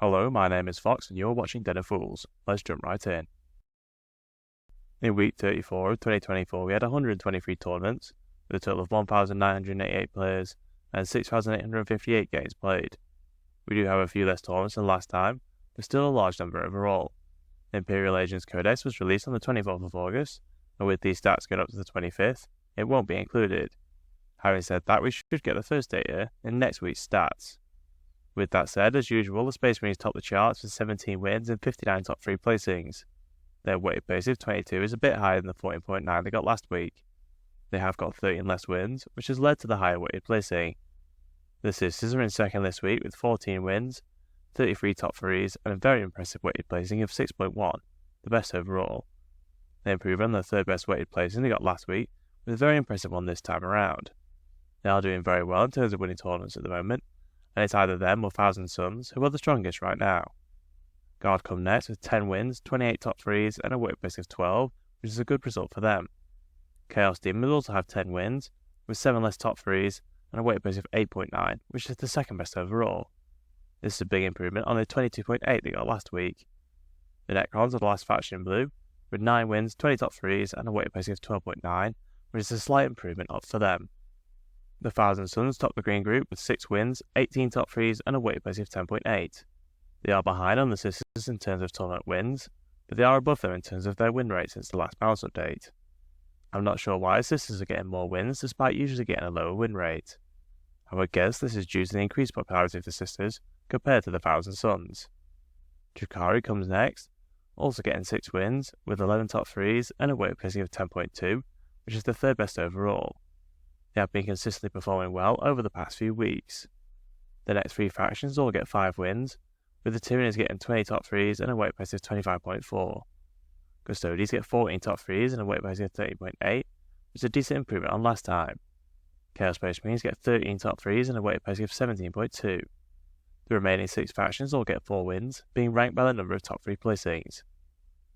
Hello, my name is Fox and you're watching Den of Fools. Let's jump right in. In week 34 of 2024 we had 123 tournaments, with a total of 1,988 players and 6,858 games played. We do have a few less tournaments than last time, but still a large number overall. The Imperial Agents Codex was released on the 24th of August, and with these stats going up to the 25th, it won't be included. Having said that, we should get the first data in next week's stats. With that said, as usual, the Space Marines top the charts with 17 wins and 59 top 3 placings. Their weighted base of 22 is a bit higher than the 14.9 they got last week. They have got 13 less wins, which has led to the higher weighted placing. The Sisters are in second this week with 14 wins, 33 top 3s, and a very impressive weighted placing of 6.1, the best overall. They improved on the third best weighted placing they got last week, with a very impressive one this time around. They are doing very well in terms of winning tournaments at the moment, and it's either them or Thousand Suns who are the strongest right now. Guard come next with 10 wins, 28 top 3s, and a weighted base of 12, which is a good result for them. Chaos Demons also have 10 wins, with 7 less top 3s, and a weighted base of 8.9, which is the second best overall. This is a big improvement on the 22.8 they got last week. The Necrons are the last faction in blue, with 9 wins, 20 top 3s, and a weighted base of 12.9, which is a slight improvement up for them. The Thousand Suns top the green group with 6 wins, 18 top 3s, and a weighted base of 10.8. They are behind on the Sisters in terms of tournament wins, but they are above them in terms of their win rate since the last balance update. I'm not sure why the Sisters are getting more wins despite usually getting a lower win rate. I would guess this is due to the increased popularity of the Sisters compared to the Thousand Suns. Drukhari comes next, also getting 6 wins, with 11 top 3s and a weighted placing of 10.2, which is the third best overall. They have been consistently performing well over the past few weeks. The next 3 factions all get 5 wins, with the Tyranids getting 20 top 3s and a weight base of 25.4. Custodians get 14 top 3s and a weight base of 30.8, which is a decent improvement on last time. Chaos Space Marines get 13 top 3s and a weight base of 17.2. The remaining 6 factions all get 4 wins, being ranked by the number of top 3 placings.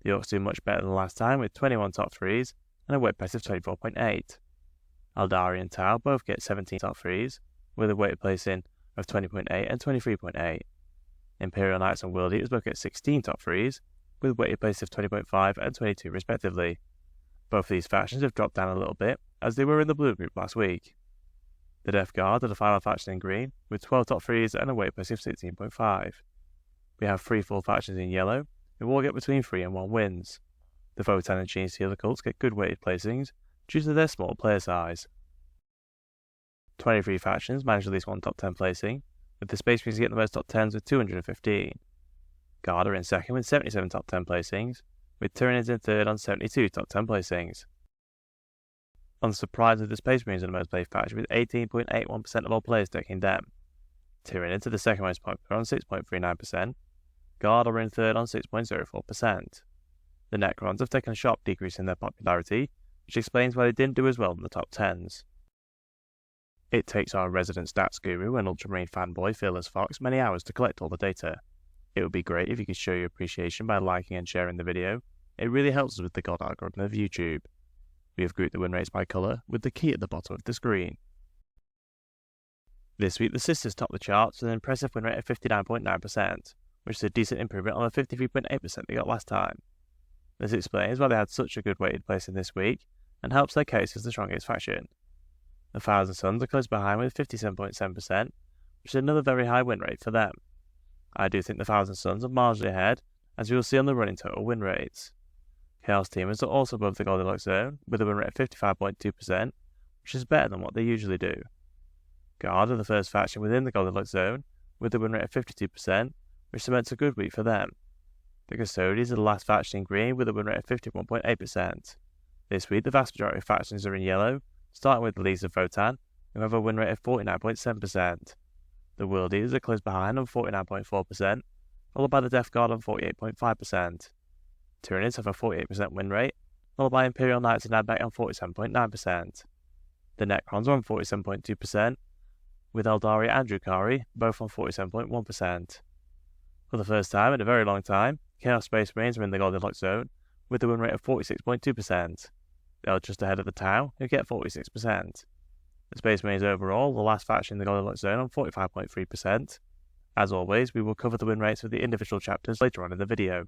The Orcs do much better than last time with 21 top 3s and a weight base of 24.8. Aldari and Tau both get 17 top 3s, with a weighted placing of 20.8 and 23.8. Imperial Knights and World Eaters both get 16 top 3s, with weighted places of 20.5 and 22 respectively. Both of these factions have dropped down a little bit, as they were in the blue group last week. The Death Guard are the final faction in green, with 12 top 3s and a weighted place of 16.5. We have 3 full factions in yellow, who all get between 3 and 1 wins. The Votan and Gene Stealer cults get good weighted placings, due to their small player size. 23 factions manage at least 1 top 10 placing, with the Space Marines getting the most top 10s with 215. Guard are in second with 77 top 10 placings, with Tyranids in third on 72 top 10 placings. Unsurprisingly, the Space Marines are the most played faction with 18.81% of all players taking them. Tyranids are the second most popular on 6.39%, Guard are in third on 6.04%. The Necrons have taken a sharp decrease in their popularity, which explains why they didn't do as well in the top 10s. It takes our resident stats guru and Ultramarine fanboy Fearless Fox many hours to collect all the data. It would be great if you could show your appreciation by liking and sharing the video. It really helps us with the God algorithm of YouTube. We have grouped the win rates by colour, with the key at the bottom of the screen. This week the Sisters top the charts with an impressive win rate of 59.9%, which is a decent improvement on the 53.8% they got last time. This explains why they had such a good weighted placing this week, and helps their case as the strongest faction. The Thousand Suns are close behind with 57.7%, which is another very high win rate for them. I do think the Thousand Suns are marginally ahead, as you will see on the running total win rates. Chaos Demons are also above the Goldilocks zone, with a win rate of 55.2%, which is better than what they usually do. Guard are the first faction within the Goldilocks zone, with a win rate of 52%, which cements a good week for them. The Custodians are the last faction in green with a win rate of 51.8%. This week the vast majority of factions are in yellow, starting with the Legions of Votan, who have a win rate of 49.7%. The World Eaters are close behind on 49.4%, followed by the Death Guard on 48.5%. Tyranids have a 48% win rate, followed by Imperial Knights and Admech on 47.9%. The Necrons are on 47.2%, with Eldari and Drukhari both on 47.1%. For the first time in a very long time, Chaos Space Marines are in the Goldilocks zone, with a win rate of 46.2%. They are just ahead of the Tau, who get 46%. The Space Marines overall, the last faction in the Goldilocks zone on 45.3%, As always, we will cover the win rates of the individual chapters later on in the video.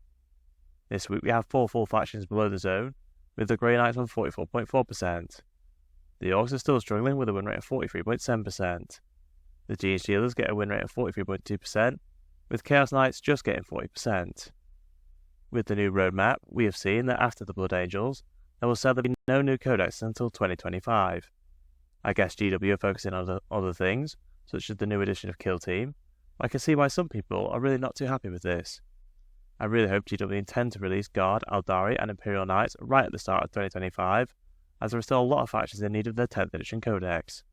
This week we have 4 full factions below the zone, with the Grey Knights on 44.4%. The Orcs are still struggling with a win rate of 43.7%. The Gene Stealers get a win rate of 43.2%, with Chaos Knights just getting 40%. With the new roadmap, we have seen that after the Blood Angels, there will sadly be no new codex until 2025. I guess GW are focusing on other things, such as the new edition of Kill Team. I can see why some people are really not too happy with this. I really hope GW intend to release Guard, Aldari and Imperial Knights right at the start of 2025, as there are still a lot of factions in need of their 10th edition codex.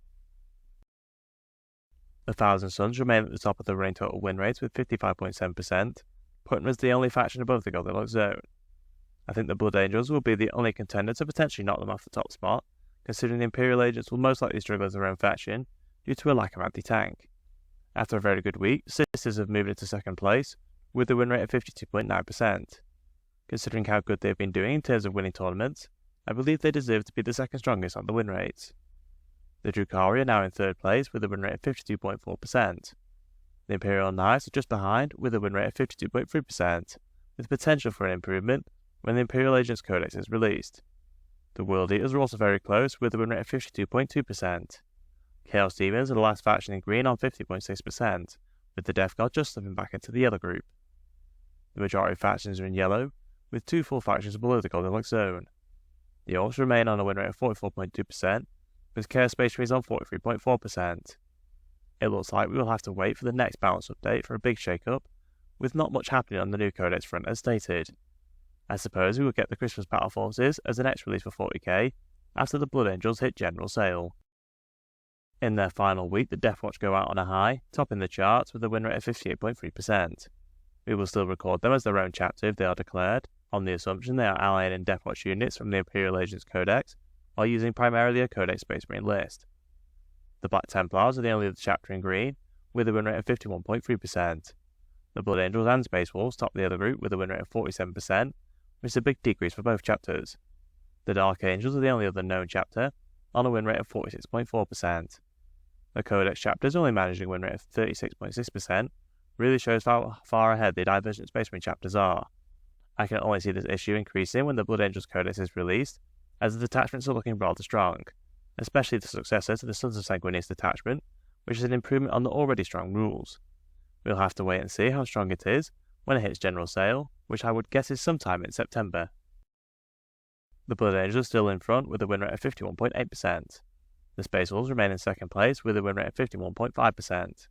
The Thousand Sons remain at the top of the running total win rates with 55.7%, putting them as the only faction above the Goldilocks zone. I think the Blood Angels will be the only contender to potentially knock them off the top spot, considering the Imperial Agents will most likely struggle as their own faction due to a lack of anti-tank. After a very good week, Sisters have moved into second place, with a win rate of 52.9%. Considering how good they've been doing in terms of winning tournaments, I believe they deserve to be the second strongest on the win rates. The Drukhari are now in third place with a win rate of 52.4%. The Imperial Knights are just behind with a win rate of 52.3%, with potential for an improvement when the Imperial Agents Codex is released. The World Eaters are also very close with a win rate of 52.2%. Chaos Demons are the last faction in green on 50.6%, with the Death God just slipping back into the other group. The majority of factions are in yellow, with 2 full factions below the Goldilocks zone. The Orcs remain on a win rate of 44.2%, with Chaos Space Marines on 43.4%. It looks like we will have to wait for the next balance update for a big shake-up, with not much happening on the new codex front as stated. I suppose we will get the Christmas Battle Forces as the next release for 40k, after the Blood Angels hit general sale. In their final week, the Deathwatch go out on a high, topping the charts with a win rate of 58.3%. We will still record them as their own chapter if they are declared, on the assumption they are allying in Deathwatch units from the Imperial Agents Codex, while using primarily a Codex Space Marine list. The Black Templars are the only other chapter in green, with a win rate of 51.3%. The Blood Angels and Space Wolves top the other group with a win rate of 47%, which is a big decrease for both chapters. The Dark Angels are the only other known chapter, on a win rate of 46.4%. The Codex chapters only managing a win rate of 36.6%, really shows how far ahead the Divergent Space Marine chapters are. I can only see this issue increasing when the Blood Angels Codex is released, as the detachments are looking rather strong, especially the successor to the Sons of Sanguinius detachment, which is an improvement on the already strong rules. We'll have to wait and see how strong it is when it hits general sale, which I would guess is sometime in September. The Blood Angels are still in front with a win rate of 51.8%. The Space Wolves remain in second place with a win rate of 51.5%.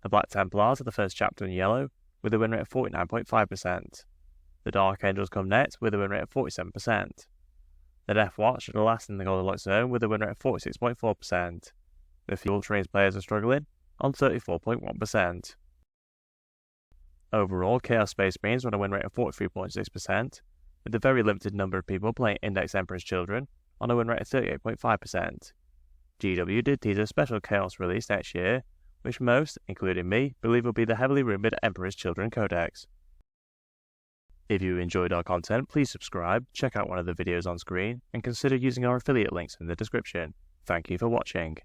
The Black Templars are the first chapter in yellow with a win rate of 49.5%. The Dark Angels come next with a win rate of 47%. The Deathwatch are the last in the Goldilocks zone with a win rate of 46.4%. The few Ultramarines players are struggling on 34.1%. Overall, Chaos Space Marines run a win rate of 43.6%, with a very limited number of people playing Index Emperor's Children on a win rate of 38.5%. GW did tease a special Chaos release next year, which most, including me, believe will be the heavily rumoured Emperor's Children Codex. If you enjoyed our content, please subscribe, check out one of the videos on screen, and consider using our affiliate links in the description. Thank you for watching.